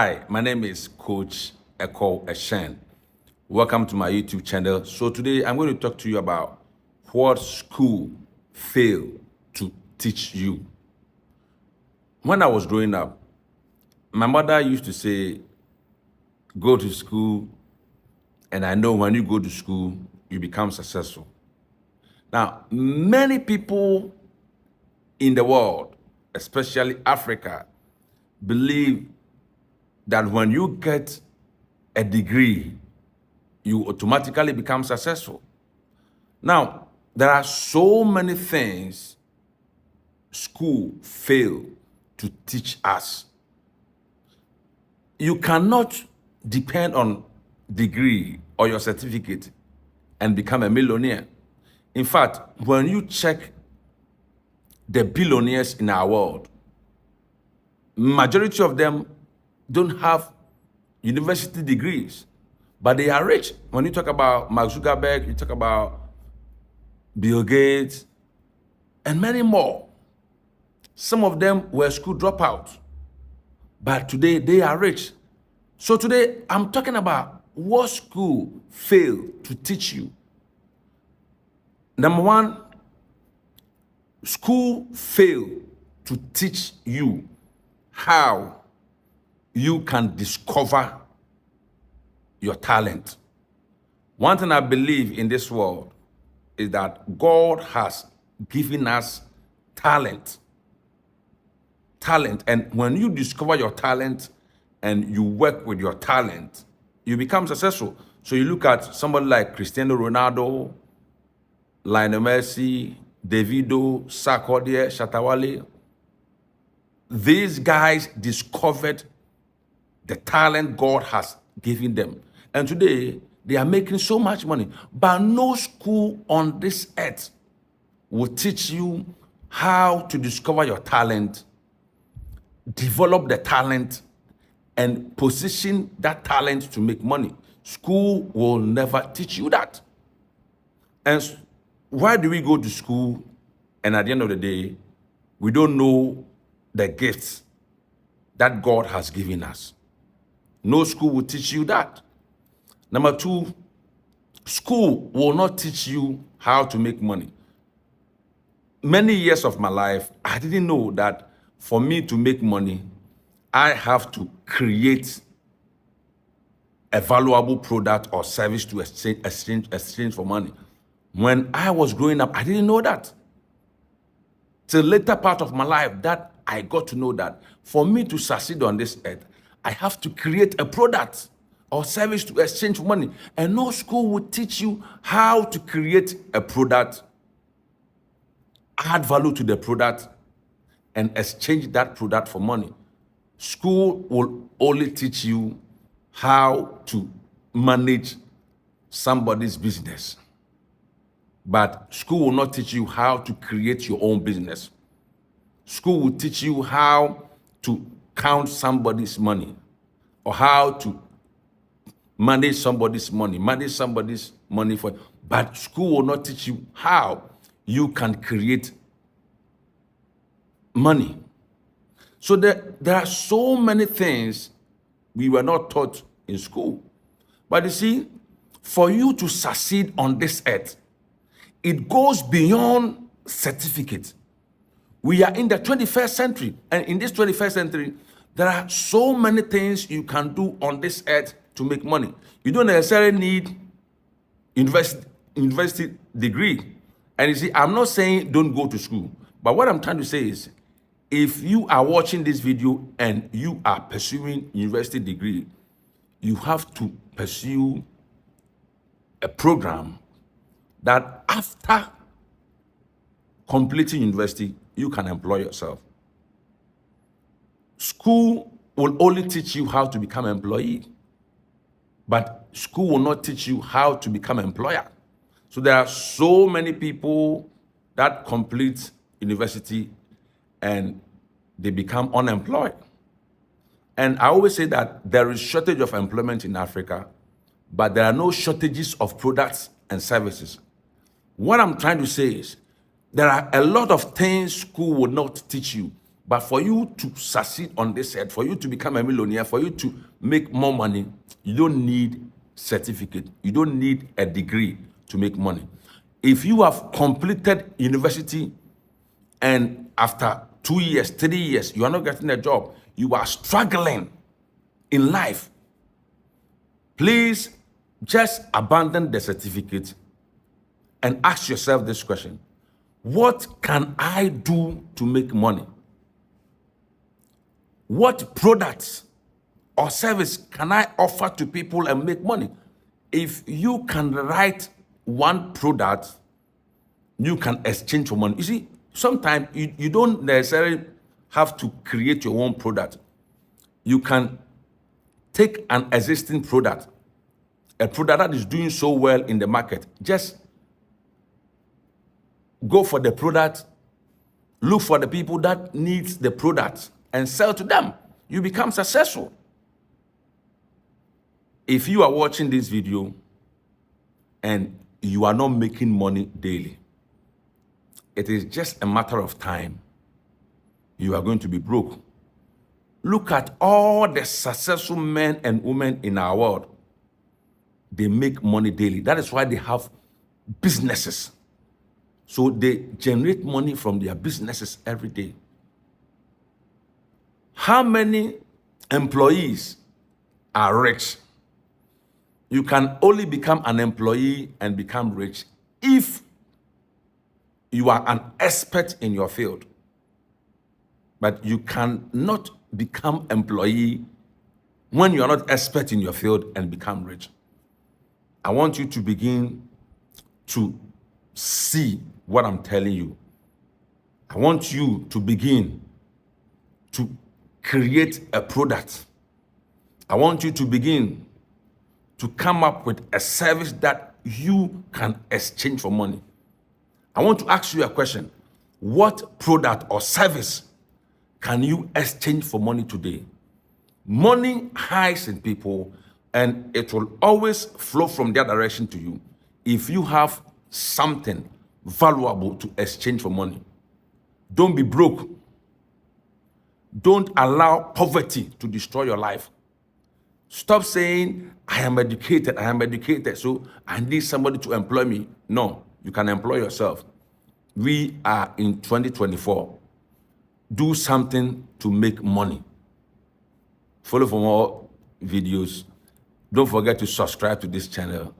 Hi, my name is Coach Eko Eshen. Welcome to my YouTube channel. So today I'm going to talk to you about what school failed to teach you. When I was growing up, my mother used to say, go to school, and I know when you go to school, you become successful. Now, many people in the world, especially Africa, believe that when you get a degree, you automatically become successful. Now, there are so many things school fail to teach us. You cannot depend on degree or your certificate and become a millionaire. In fact, when you check the billionaires in our world, majority of them don't have university degrees, but they are rich. When you talk about Mark Zuckerberg, you talk about Bill Gates, and many more. Some of them were school dropouts, but today they are rich. So today I'm talking about what school failed to teach you. Number one, school failed to teach you how you can discover your talent. One thing I believe in this world is that God has given us talent. Talent. And when you discover your talent and you work with your talent, you become successful. So you look at somebody like Cristiano Ronaldo, Lionel Messi, Davido, Sarkodie, Shatawale. These guys discovered the talent God has given them. And today, they are making so much money. But no school on this earth will teach you how to discover your talent, develop the talent, and position that talent to make money. School will never teach you that. And why do we go to school and at the end of the day, we don't know the gifts that God has given us? No school will teach you that. Number two, school will not teach you how to make money. Many years of my life, I didn't know that for me to make money, I have to create a valuable product or service to exchange for money. When I was growing up, I didn't know that. Till later part of my life that I got to know that for me to succeed on this earth, I have to create a product or service to exchange for money. And no school will teach you how to create a product, add value to the product, and exchange that product for money. School will only teach you how to manage somebody's business. But school will not teach you how to create your own business. School will teach you how to count somebody's money or how to manage somebody's money for. But school will not teach you how you can create money. So there are so many things we were not taught in school. But you see, for you to succeed on this earth, it goes beyond certificate. We are in the 21st century, and in this 21st century, there are so many things you can do on this earth to make money. You don't necessarily need university degree. And you see, I'm not saying don't go to school, but what I'm trying to say is, if you are watching this video and you are pursuing university degree, you have to pursue a program that after completing university, you can employ yourself. School will only teach you how to become an employee, but school will not teach you how to become an employer. So there are so many people that complete university and they become unemployed. And I always say that there is shortage of employment in Africa, but there are no shortages of products and services. What I'm trying to say is there are a lot of things school will not teach you, But for you to succeed on this earth, for you to become a millionaire, for you to make more money, you don't need certificate. You don't need a degree to make money. If you have completed university and after 2 years, 3 years, you are not getting a job, you are struggling in life, please just abandon the certificate and ask yourself this question: what can I do to make money? What products or service can I offer to people and make money? If you can write one product, you can exchange for money. You see, sometimes you don't necessarily have to create your own product. You can take an existing product, a product that is doing so well in the market. Just go for the product, look for the people that needs the product and sell to them. You become successful. If you are watching this video and you are not making money daily, it is just a matter of time. You are going to be broke. Look at all the successful men and women in our world. They make money daily. That is why they have businesses. So they generate money from their businesses every day. How many employees are rich? You can only become an employee and become rich if you are an expert in your field. But you cannot become employee when you are not expert in your field and become rich. I want you to begin to see what I'm telling you. I want you to begin to create a product. I want you to begin to come up with a service that you can exchange for money. I want to ask you a question. What product or service can you exchange for money today? Money hides in people, and it will always flow from their direction to you if you have something valuable to exchange for money. Don't be broke. Don't allow poverty to destroy your life. Stop saying, I am educated, so I need somebody to employ me. No, you can employ yourself. We are in 2024. Do something to make money. Follow for more videos. Don't forget to subscribe to this channel.